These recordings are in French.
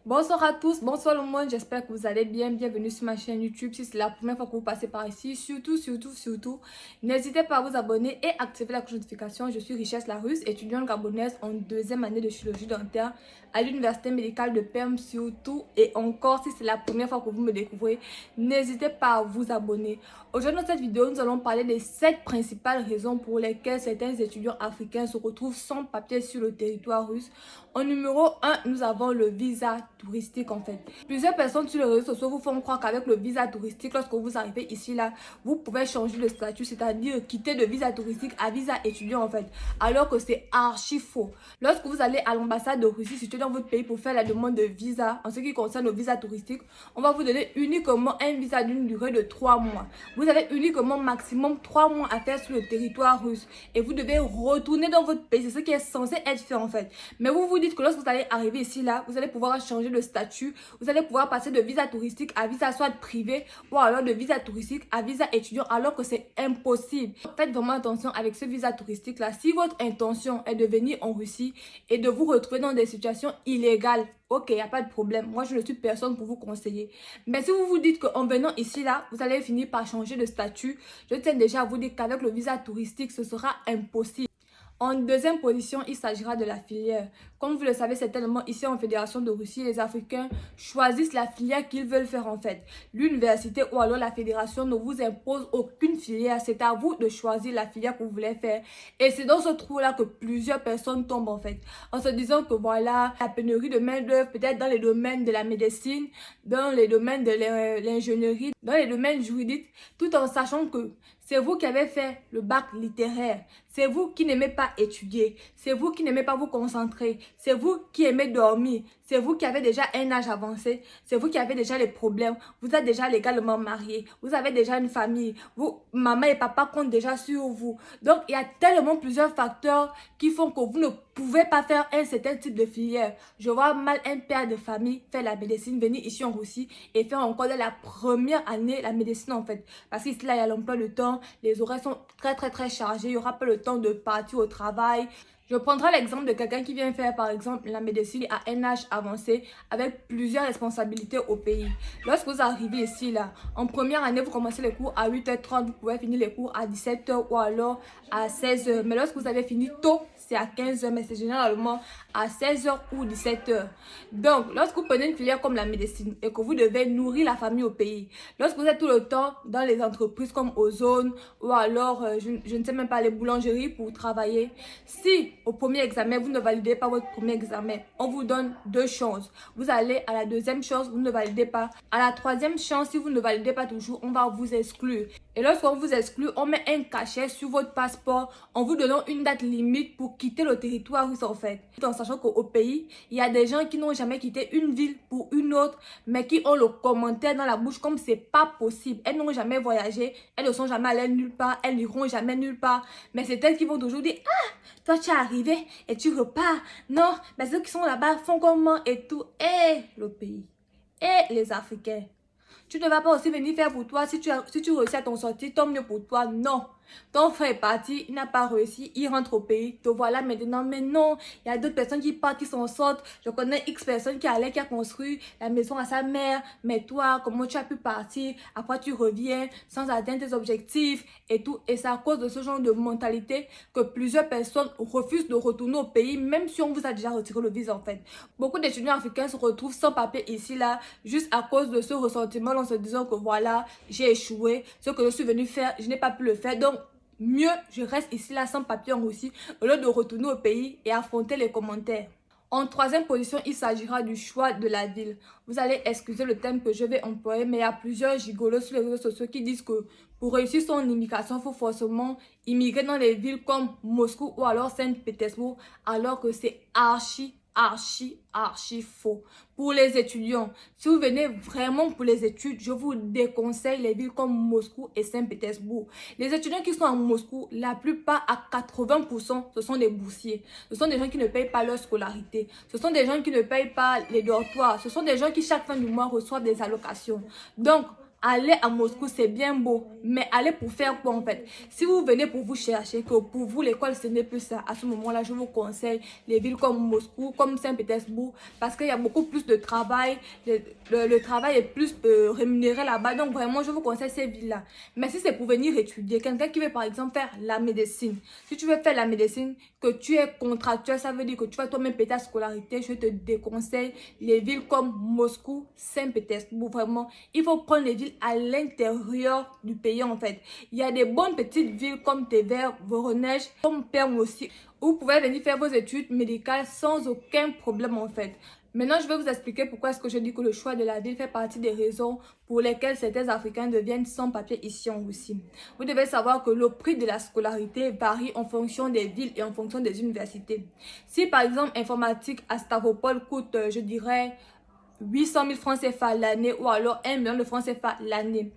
Bonsoir à tous, bonsoir le monde, j'espère que vous allez bien, bienvenue sur ma chaîne YouTube. Si c'est la première fois que vous passez par ici, surtout, n'hésitez pas à vous abonner et activer la cloche de notification. Je suis Richesse Larusse, étudiante gabonaise en deuxième année de chirurgie dentaire à l'université médicale de Perm surtout. Et encore, si c'est la première fois que vous me découvrez, n'hésitez pas à vous abonner. Aujourd'hui dans cette vidéo, nous allons parler des 7 principales raisons pour lesquelles certains étudiants africains se retrouvent sans papier sur le territoire russe. En numéro 1, nous avons le visa touristique en fait. Plusieurs personnes sur les réseaux sociaux vous font croire qu'avec le visa touristique, lorsque vous arrivez ici là, vous pouvez changer de statut, c'est-à-dire quitter de visa touristique à visa étudiant en fait. Alors que c'est archi faux. Lorsque vous allez à l'ambassade de Russie située dans votre pays pour faire la demande de visa, en ce qui concerne le visa touristique, on va vous donner uniquement un visa d'une durée de 3 mois. Vous avez uniquement maximum 3 mois à faire sur le territoire russe. Et vous devez retourner dans votre pays. C'est ce qui est censé être fait en fait. Mais vous dites que lorsque vous allez arriver ici là, vous allez pouvoir changer de statut. Vous allez pouvoir passer de visa touristique à visa soit privé ou alors de visa touristique à visa étudiant alors que c'est impossible. Faites vraiment attention avec ce visa touristique là. Si votre intention est de venir en Russie et de vous retrouver dans des situations illégales, ok, il n'y a pas de problème. Moi, je ne suis personne pour vous conseiller. Mais si vous vous dites qu'en venant ici, là, vous allez finir par changer de statut, je tiens déjà à vous dire qu'avec le visa touristique, ce sera impossible. En deuxième position, il s'agira de la filière. Comme vous le savez certainement, ici en Fédération de Russie, les Africains choisissent la filière qu'ils veulent faire en fait. L'université ou alors la fédération ne vous impose aucune filière. C'est à vous de choisir la filière que vous voulez faire. Et c'est dans ce trou-là que plusieurs personnes tombent en fait. En se disant que voilà, la pénurie de main-d'œuvre, peut-être dans les domaines de la médecine, dans les domaines de l'ingénierie, dans les domaines juridiques, tout en sachant que c'est vous qui avez fait le bac littéraire. C'est vous qui n'aimez pas étudier. C'est vous qui n'aimez pas vous concentrer. C'est vous qui aimez dormir. C'est vous qui avez déjà un âge avancé. C'est vous qui avez déjà les problèmes. Vous êtes déjà légalement marié. Vous avez déjà une famille. Maman et papa comptent déjà sur vous. Donc, il y a tellement plusieurs facteurs qui font que vous ne pouvez pas faire un certain type de filière. Je vois mal un père de famille faire la médecine, venir ici en Russie et faire encore dès la première année la médecine en fait. Parce qu'ici, là, il y a l'emploi du temps. Les horaires sont très chargés. Il n'y aura pas le temps de partir au travail. Je prendrai l'exemple de quelqu'un qui vient faire par exemple la médecine à un âge avancé avec plusieurs responsabilités au pays. Lorsque vous arrivez ici là, en première année vous commencez les cours à 8h30, vous pouvez finir les cours à 17h ou alors à 16h. Mais lorsque vous avez fini tôt, c'est à 15h, mais c'est généralement à 16h ou 17h. Donc, lorsque vous prenez une filière comme la médecine et que vous devez nourrir la famille au pays, lorsque vous êtes tout le temps dans les entreprises comme Ozone ou alors, je ne sais même pas, les boulangeries pour travailler, si au premier examen, vous ne validez pas votre premier examen, on vous donne 2 chances. Vous allez à la deuxième chance, vous ne validez pas. À la troisième chance, si vous ne validez pas toujours, on va vous exclure. Et lorsqu'on vous exclut, on met un cachet sur votre passeport en vous donnant une date limite pour quitter le territoire russe en fait. En sachant qu'au pays, il y a des gens qui n'ont jamais quitté une ville pour une autre, mais qui ont le commentaire dans la bouche comme c'est pas possible. Elles n'ont jamais voyagé, elles ne sont jamais allées nulle part, elles n'iront jamais nulle part. Mais c'est elles qui vont toujours dire « Ah, toi tu es arrivé et tu repars. Non, mais ceux qui sont là-bas font comment et tout. » Et le pays, et les Africains. Tu ne vas pas aussi venir faire pour toi. Si tu réussis à t'en sortir, tant mieux pour toi. Non. Ton frère est parti, il n'a pas réussi, il rentre au pays. Te voilà maintenant. Mais non, il y a d'autres personnes qui partent, qui s'en sortent. Je connais X personnes qui allaient, qui a construit la maison à sa mère. Mais toi, comment tu as pu partir? Après, tu reviens sans atteindre tes objectifs et tout. Et c'est à cause de ce genre de mentalité que plusieurs personnes refusent de retourner au pays, même si on vous a déjà retiré le visa en fait. Beaucoup d'étudiants africains se retrouvent sans papier ici, là, juste à cause de ce ressentiment en se disant que voilà, j'ai échoué. Ce que je suis venu faire, je n'ai pas pu le faire. Donc, mieux, je reste ici là sans papier en Russie au lieu de retourner au pays et affronter les commentaires. En troisième position, il s'agira du choix de la ville. Vous allez excuser le terme que je vais employer, mais il y a plusieurs gigolos sur les réseaux sociaux qui disent que pour réussir son immigration, il faut forcément immigrer dans les villes comme Moscou ou alors Saint-Pétersbourg, alors que c'est archi faux. Pour les étudiants, si vous venez vraiment pour les études, je vous déconseille les villes comme Moscou et Saint-Pétersbourg. Les étudiants qui sont à Moscou, la plupart à 80%, ce sont des boursiers. Ce sont des gens qui ne payent pas leur scolarité. Ce sont des gens qui ne payent pas les dortoirs. Ce sont des gens qui chaque fin du mois reçoivent des allocations. Donc, aller à Moscou, c'est bien beau, mais aller pour faire quoi en fait? Si vous venez pour vous chercher, que pour vous l'école ce n'est plus ça, à ce moment-là, je vous conseille les villes comme Moscou, comme Saint-Pétersbourg, parce qu'il y a beaucoup plus de travail, le travail est plus rémunéré là-bas, donc vraiment je vous conseille ces villes-là. Mais si c'est pour venir étudier, quelqu'un qui veut par exemple faire la médecine, si tu veux faire la médecine, que tu es contractuel, ça veut dire que tu vas toi-même payer ta scolarité, je te déconseille les villes comme Moscou, Saint-Pétersbourg, vraiment. Il faut prendre les villes à l'intérieur du pays en fait. Il y a des bonnes petites villes comme Tver, Voronezh, comme Perm aussi, où vous pouvez venir faire vos études médicales sans aucun problème en fait. Maintenant, je vais vous expliquer pourquoi est-ce que je dis que le choix de la ville fait partie des raisons pour lesquelles certains Africains deviennent sans papier ici en Russie. Vous devez savoir que le prix de la scolarité varie en fonction des villes et en fonction des universités. Si par exemple informatique à Stavropol coûte, je dirais, 800 000 francs CFA l'année ou alors 1 million de francs CFA l'année,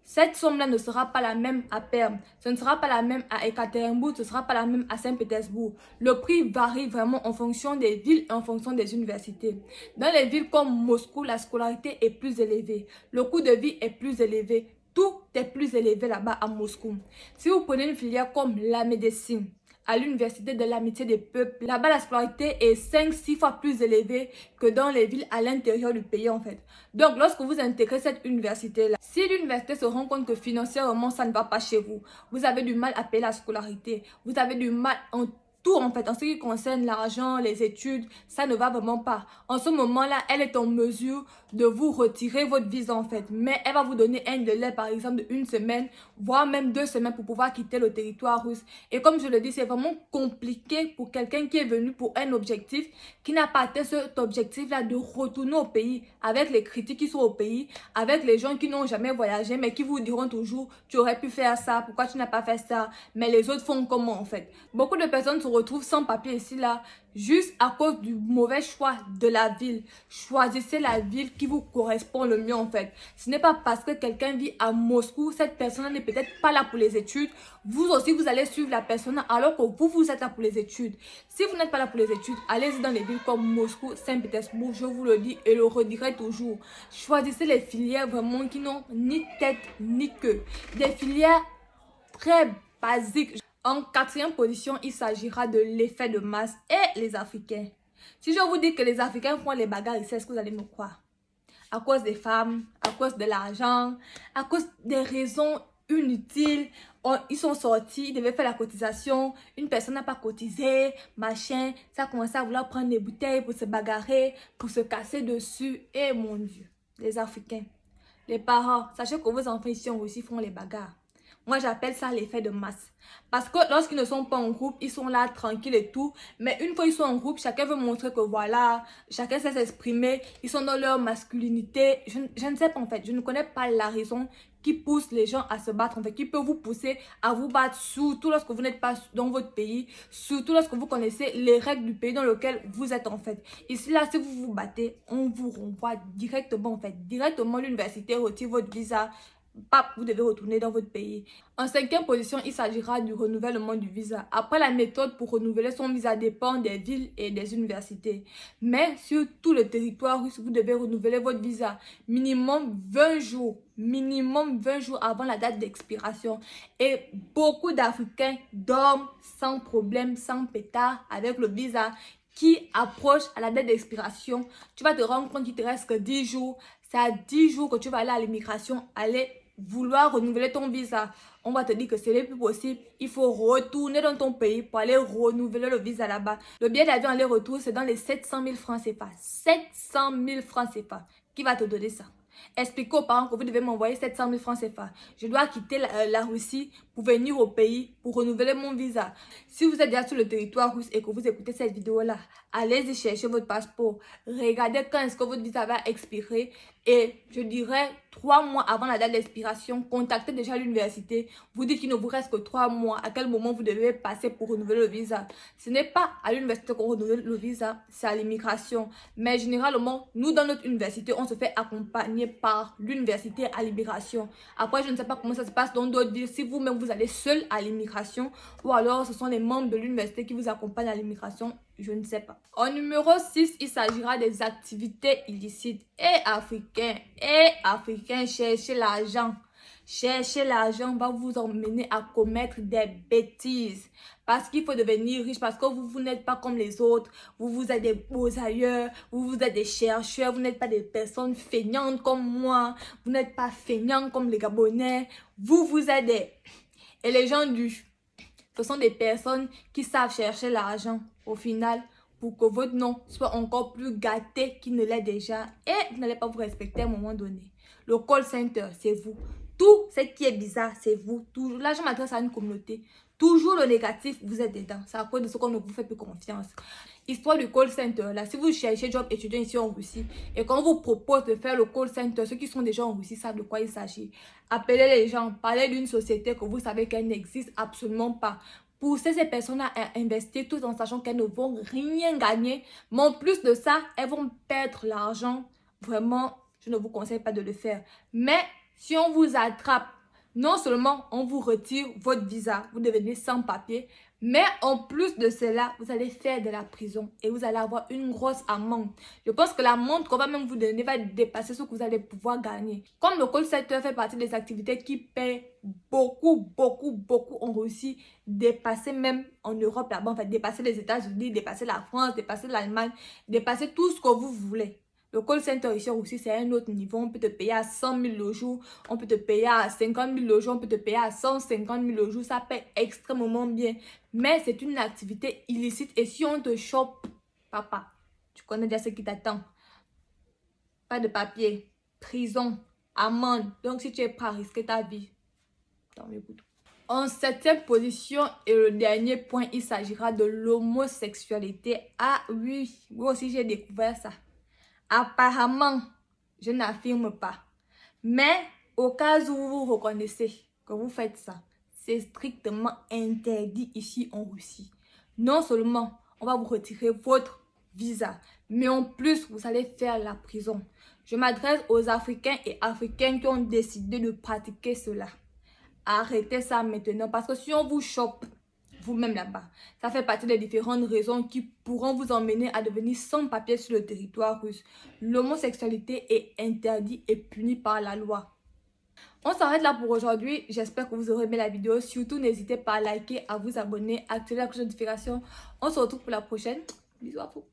cette somme-là ne sera pas la même à Perm, ce ne sera pas la même à Ekaterinbourg, ce ne sera pas la même à Saint-Pétersbourg. Le prix varie vraiment en fonction des villes et en fonction des universités. Dans les villes comme Moscou, la scolarité est plus élevée, le coût de vie est plus élevé, tout est plus élevé là-bas à Moscou. Si vous prenez une filière comme la médecine, à l'université de l'amitié des peuples, là-bas la scolarité est 5-6 fois plus élevée que dans les villes à l'intérieur du pays en fait. Donc lorsque vous intégrez cette université-là, si l'université se rend compte que financièrement ça ne va pas chez vous, vous avez du mal à payer la scolarité, vous avez du mal en tout en fait, en ce qui concerne l'argent, les études, ça ne va vraiment pas. En ce moment-là, elle est en mesure de vous retirer votre visa en fait. Mais elle va vous donner un délai par exemple de 1 semaine, voire même 2 semaines pour pouvoir quitter le territoire russe. Et comme je le dis, c'est vraiment compliqué pour quelqu'un qui est venu pour un objectif, qui n'a pas atteint cet objectif-là de retourner au pays avec les critiques qui sont au pays, avec les gens qui n'ont jamais voyagé mais qui vous diront toujours, tu aurais pu faire ça, pourquoi tu n'as pas fait ça, mais les autres font comment en fait. Beaucoup de personnes se retrouvent sans papier ici là, juste à cause du mauvais choix de la ville. Choisissez la ville qui vous correspond le mieux en fait. Ce n'est pas parce que quelqu'un vit à Moscou, cette personne n'est peut-être pas là pour les études. Vous aussi, vous allez suivre la personne alors que vous êtes là pour les études. Si vous n'êtes pas là pour les études, allez-y dans les villes comme Moscou, Saint-Pétersbourg, je vous le dis et le redirai toujours. Choisissez les filières vraiment qui n'ont ni tête ni queue. Des filières très basiques. En 4e position, il s'agira de l'effet de masse et les Africains. Si je vous dis que les Africains font les bagarres ici, est-ce que vous allez me croire? À cause des femmes, à cause de l'argent, à cause des raisons inutiles. Ils sont sortis, ils devaient faire la cotisation. Une personne n'a pas cotisé, machin. Ça a commencé à vouloir prendre des bouteilles pour se bagarrer, pour se casser dessus. Et mon Dieu, les Africains, les parents, sachez que vos enfants ici aussi font les bagarres. Moi, j'appelle ça l'effet de masse. Parce que lorsqu'ils ne sont pas en groupe, ils sont là tranquilles et tout. Mais une fois ils sont en groupe, chacun veut montrer que voilà, chacun sait s'exprimer. Ils sont dans leur masculinité. Je ne sais pas en fait. Je ne connais pas la raison qui pousse les gens à se battre. En fait, qui peut vous pousser à vous battre, surtout lorsque vous n'êtes pas dans votre pays. Surtout lorsque vous connaissez les règles du pays dans lequel vous êtes en fait. Ici, là, si vous vous battez, on vous renvoie directement en fait. Directement, l'université retire votre visa. Pap, vous devez retourner dans votre pays. En 5e position, il s'agira du renouvellement du visa. Après, la méthode pour renouveler son visa dépend des villes et des universités. Mais sur tout le territoire russe, vous devez renouveler votre visa minimum 20 jours. Minimum 20 jours avant la date d'expiration. Et beaucoup d'Africains dorment sans problème, sans pétard avec le visa qui approche à la date d'expiration. Tu vas te rendre compte qu'il te reste que 10 jours. C'est à 10 jours que tu vas aller à l'immigration, aller vouloir renouveler ton visa. On va te dire que ce n'est plus possible. Il faut retourner dans ton pays pour aller renouveler le visa là-bas. Le billet d'avion aller-retour, c'est dans les 700 000 francs CFA. 700 000 francs CFA. Qui va te donner ça? Expliquez aux parents que vous devez m'envoyer 700 000 francs CFA. Je dois quitter la Russie pour venir au pays, pour renouveler mon visa. Si vous êtes déjà sur le territoire russe et que vous écoutez cette vidéo-là, allez-y chercher votre passeport. Regardez quand est-ce que votre visa va expirer. Et je dirais 3 mois avant la date d'expiration, contactez déjà l'université. Vous dites qu'il ne vous reste que 3 mois. À quel moment vous devez passer pour renouveler le visa. Ce n'est pas à l'université qu'on renouvelle le visa, c'est à l'immigration. Mais généralement, nous dans notre université, on se fait accompagner accompagné par l'université à l'immigration. Après, je ne sais pas comment ça se passe dans d'autres villes, si vous-même vous allez seul à l'immigration ou alors ce sont les membres de l'université qui vous accompagnent à l'immigration, je ne sais pas. En numéro 6, il s'agira des activités illicites. Africains, cherchez l'argent. Chercher l'argent va vous emmener à commettre des bêtises. Parce qu'il faut devenir riche, parce que vous n'êtes pas comme les autres. Vous êtes des beaux ailleurs, vous êtes des chercheurs, vous n'êtes pas des personnes feignantes comme moi. Vous n'êtes pas feignants comme les Gabonais. Vous êtes des... Et les gens ce sont des personnes qui savent chercher l'argent. Au final, pour que votre nom soit encore plus gâté qu'il ne l'est déjà. Et vous n'allez pas vous respecter à un moment donné. Le call center, c'est vous. Tout ce qui est bizarre, c'est vous. Toujours. Là, je m'adresse à une communauté. Toujours le négatif, vous êtes dedans. C'est à cause de ce qu'on ne vous fait plus confiance. Histoire du call center, là, si vous cherchez job étudiant ici en Russie et qu'on vous propose de faire le call center, ceux qui sont déjà en Russie savent de quoi il s'agit. Appelez les gens, parlez d'une société que vous savez qu'elle n'existe absolument pas. Poussez ces personnes à investir tout en sachant qu'elles ne vont rien gagner. Mais en plus de ça, elles vont perdre l'argent. Vraiment, je ne vous conseille pas de le faire. Mais si on vous attrape, non seulement on vous retire votre visa, vous devenez sans papier, mais en plus de cela, vous allez faire de la prison et vous allez avoir une grosse amende. Je pense que l'amende qu'on va même vous donner va dépasser ce que vous allez pouvoir gagner. Comme le call center fait partie des activités qui paient beaucoup en Russie, dépasser même en Europe là-bas, en fait, dépasser les États-Unis, dépasser la France, dépasser l'Allemagne, dépasser tout ce que vous voulez. Le call center ici aussi, c'est un autre niveau. On peut te payer à 100 000 le jour, on peut te payer à 50 000 le jour, on peut te payer à 150 000 le jour. Ça paye extrêmement bien. Mais c'est une activité illicite. Et si on te chope, papa, tu connais déjà ce qui t'attend. Pas de papier, prison, amende. Donc si tu es prêt à risquer ta vie, tant mieux pour toi. En 7e position et le dernier point, il s'agira de l'homosexualité. Ah oui, moi aussi j'ai découvert ça. Apparemment, je n'affirme pas. Mais au cas où vous reconnaissez que vous faites ça, c'est strictement interdit ici en Russie. Non seulement on va vous retirer votre visa, mais en plus vous allez faire la prison. Je m'adresse aux Africains et Africaines qui ont décidé de pratiquer cela. Arrêtez ça maintenant parce que si on vous chope vous-même là-bas, ça fait partie des différentes raisons qui pourront vous emmener à devenir sans papier sur le territoire russe. L'homosexualité est interdite et punie par la loi. On s'arrête là pour aujourd'hui. J'espère que vous aurez aimé la vidéo. Surtout, n'hésitez pas à liker, à vous abonner, à activer la cloche de notification. On se retrouve pour la prochaine. Bisous à vous.